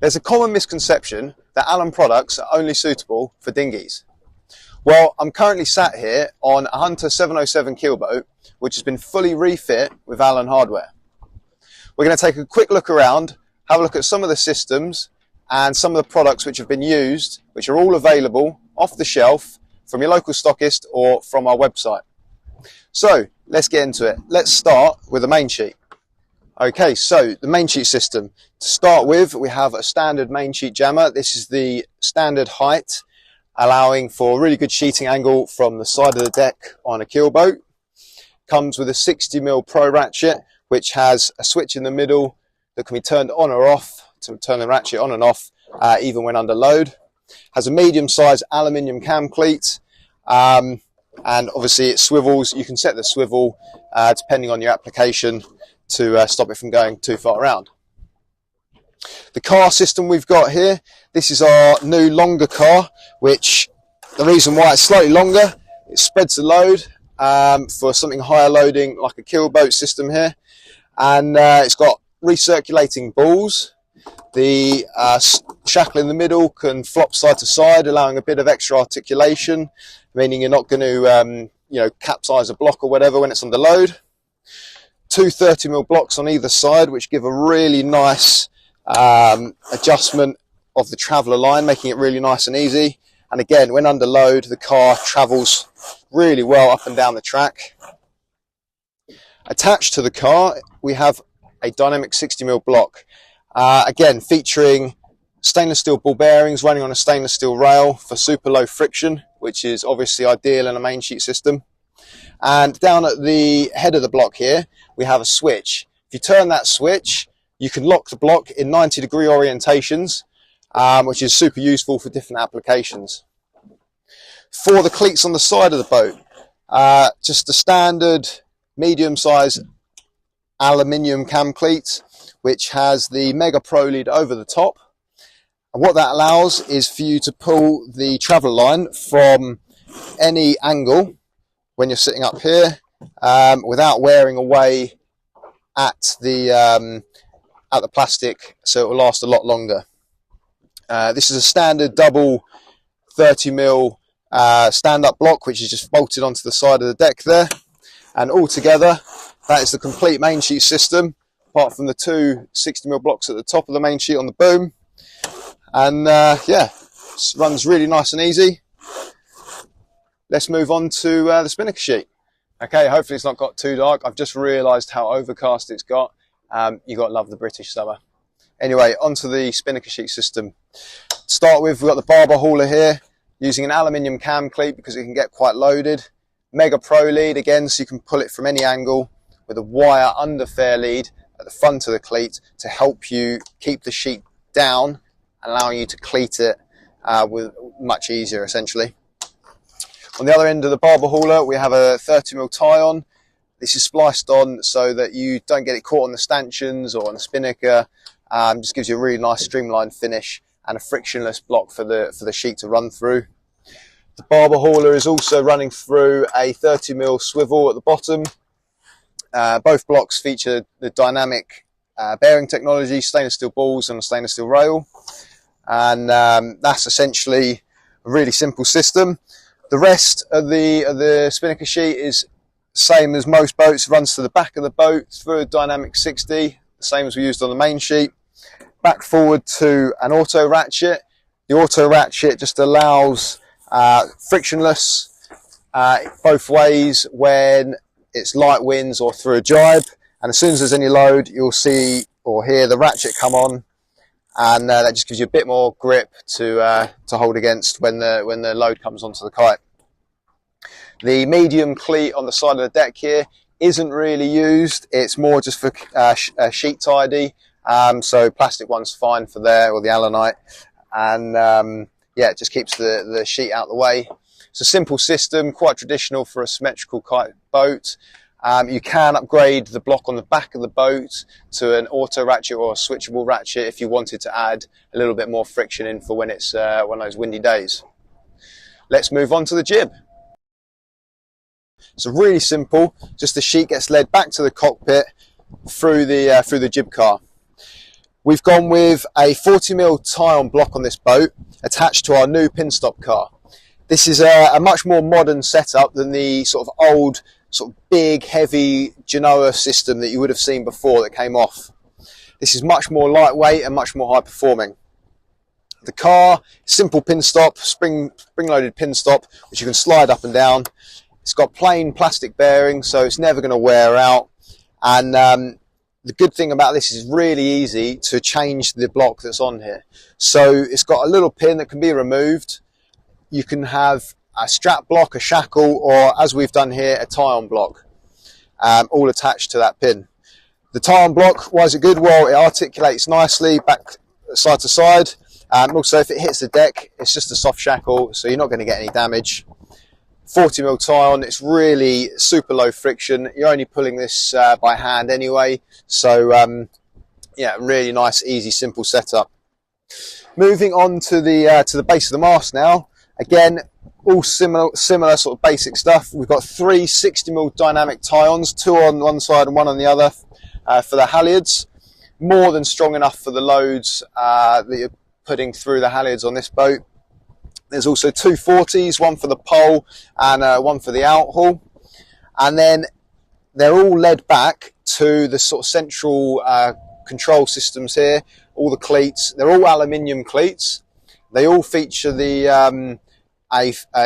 There's a common misconception that Allen products are only suitable for dinghies. Well, I'm currently sat here on a Hunter 707 keelboat, which has been fully refit with Allen hardware. We're going to take a quick look around, have a look at some of the systems and some of the products which have been used, which are all available off the shelf from your local stockist or from our website. So let's get into it. Let's start with the main sheet. Okay, so the Mainsheet system. To start with, we have a standard Mainsheet jammer. This is the standard height, allowing for a really good sheeting angle from the side of the deck on a keelboat. Comes with a 60mm Pro ratchet, which has a switch in the middle that can be turned on or off to turn the ratchet on and off, even when under load. Has a medium-sized aluminium cam cleat, and obviously it swivels. You can set the swivel depending on your application to stop it from going too far around. The car system we've got here, this is our new longer car, which the reason why it's slightly longer, it spreads the load for something higher loading like a keelboat system here, and it's got recirculating balls. The shackle in the middle can flop side to side, allowing a bit of extra articulation, meaning you're not going to capsize a block or whatever when it's under load. Two 30mm blocks on either side, which give a really nice adjustment of the traveller line, making it really nice and easy. And again, when under load, the car travels really well up and down the track. Attached to the car, we have a dynamic 60mm block. Again, featuring stainless steel ball bearings running on a stainless steel rail for super low friction, which is obviously ideal in a main sheet system. And down at the head of the block here, we have a switch. If you turn that switch, you can lock the block in 90-degree orientations, which is super useful for different applications. For the cleats on the side of the boat, just a standard medium-sized aluminium cam cleat, which has the Mega Pro lead over the top. And what that allows is for you to pull the traveller line from any angle when you're sitting up here, without wearing away at the plastic, so it will last a lot longer. This is a standard double 30mm stand-up block, which is just bolted onto the side of the deck there, and altogether that is the complete main sheet system, apart from the two 60mm blocks at the top of the main sheet on the boom. And yeah, runs really nice and easy. Let's move on to the Spinnaker sheet. Okay, hopefully it's not got too dark. I've just realised how overcast it's got. You've got to love the British summer. Anyway, onto the Spinnaker sheet system. To start with, we've got the barber hauler here, using an aluminium cam cleat because it can get quite loaded. Mega Pro lead again, so you can pull it from any angle with a wire under fair lead at the front of the cleat to help you keep the sheet down, allowing you to cleat it with much easier essentially. On the other end of the barber hauler, we have a 30mm tie-on. This is spliced on so that you don't get it caught on the stanchions or on the Spinnaker. Just gives you a really nice streamlined finish and a frictionless block for the sheet to run through. The barber hauler is also running through a 30mm swivel at the bottom. Both blocks feature the dynamic bearing technology, stainless steel balls and a stainless steel rail. And that's essentially a really simple system. The rest of the Spinnaker sheet is same as most boats, runs to the back of the boat through a dynamic 60, the same as we used on the main sheet. Back forward to an auto ratchet. The auto ratchet just allows frictionless both ways when it's light winds or through a jibe. And as soon as there's any load, you'll see or hear the ratchet come on, and that just gives you a bit more grip to hold against when the load comes onto the kite. The medium cleat on the side of the deck here isn't really used. It's more just for sheet tidy. So plastic one's fine for there, or the Allenite. And yeah, it just keeps the sheet out of the way. It's a simple system, quite traditional for a symmetrical kite boat. You can upgrade the block on the back of the boat to an auto ratchet or a switchable ratchet if you wanted to add a little bit more friction in for when it's one of those windy days. Let's move on to the jib. So really simple, just the sheet gets led back to the cockpit through the jib car. We've gone with a 40mm tie-on block on this boat attached to our new pinstop car. This is a much more modern setup than the sort of old, sort of big, heavy Genoa system that you would have seen before that came off. This is much more lightweight and much more high performing. The car, simple pinstop, spring-loaded pinstop, which you can slide up and down. It's got plain plastic bearings, so it's never going to wear out. And the good thing about this is really easy to change the block that's on here. So it's got a little pin that can be removed. You can have a strap block, a shackle, or as we've done here, a tie-on block, all attached to that pin. The tie-on block, why is it good? Well, it articulates nicely back side to side. Also, if it hits the deck, it's just a soft shackle, so you're not going to get any damage. 40mm tie-on, it's really super low friction. You're only pulling this by hand anyway, so yeah, really nice, easy, simple setup. Moving on to the base of the mast now. Again, all similar sort of basic stuff. We've got 3 60mm dynamic tie-ons, 2 on one side and 1 on the other for the halyards. More than strong enough for the loads that you're putting through the halyards on this boat. There's also 2 40s, one for the pole and one for the outhaul. And then they're all led back to the sort of central control systems here. All the cleats, they're all aluminium cleats. They all feature the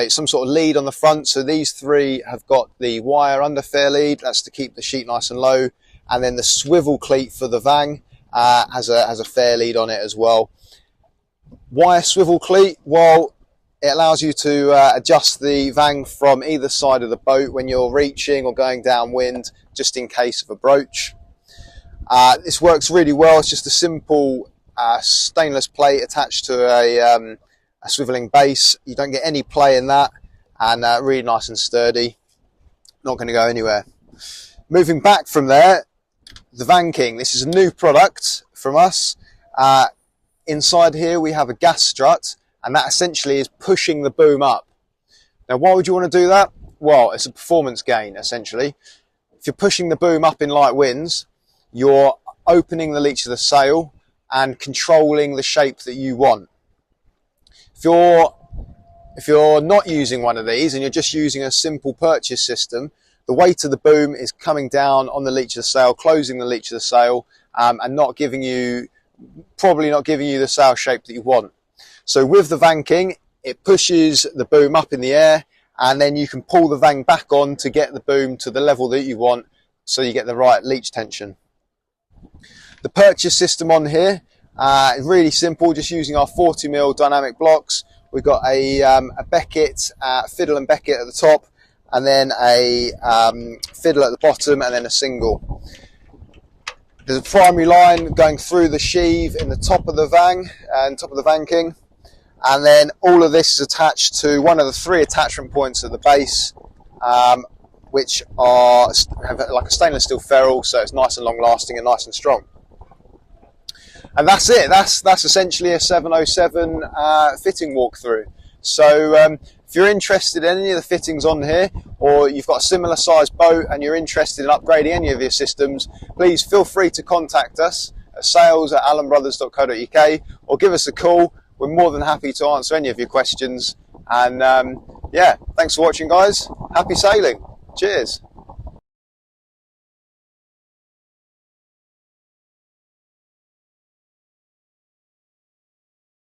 some sort of lead on the front. So these 3 have got the wire under fair lead. That's to keep the sheet nice and low. And then the swivel cleat for the Vang has a fair lead on it as well. Why a swivel cleat? Well, it allows you to adjust the Vang from either side of the boat when you're reaching or going downwind, just in case of a broach. This works really well. It's just a simple stainless plate attached to a swiveling base. You don't get any play in that, and really nice and sturdy. Not going to go anywhere. Moving back from there, the Vang King. This is a new product from us. Inside here we have a gas strut, and that essentially is pushing the boom up. Now, why would you want to do that? Well, it's a performance gain, essentially. If you're pushing the boom up in light winds, you're opening the leach of the sail and controlling the shape that you want. If you're not using one of these and you're just using a simple purchase system, the weight of the boom is coming down on the leach of the sail, closing the leach of the sail, and probably not giving you the sail shape that you want. So with the Vang King, it pushes the boom up in the air, and then you can pull the Vang back on to get the boom to the level that you want, so you get the right leach tension. The purchase system on here is really simple, just using our 40mm dynamic blocks. We've got a Beckett, fiddle and Beckett at the top, and then a fiddle at the bottom, and then a single. There's a primary line going through the sheave in the top of the Vang, and top of the Vang King. And then all of this is attached to one of the 3 attachment points at the base, which have like a stainless steel ferrule, so it's nice and long lasting and nice and strong. And that's it. That's essentially a 707 fitting walkthrough. So if you're interested in any of the fittings on here, or you've got a similar size boat and you're interested in upgrading any of your systems, please feel free to contact us at sales@allenbrothers.co.uk, or give us a call. We're more than happy to answer any of your questions. And yeah, thanks for watching, guys. Happy sailing. Cheers.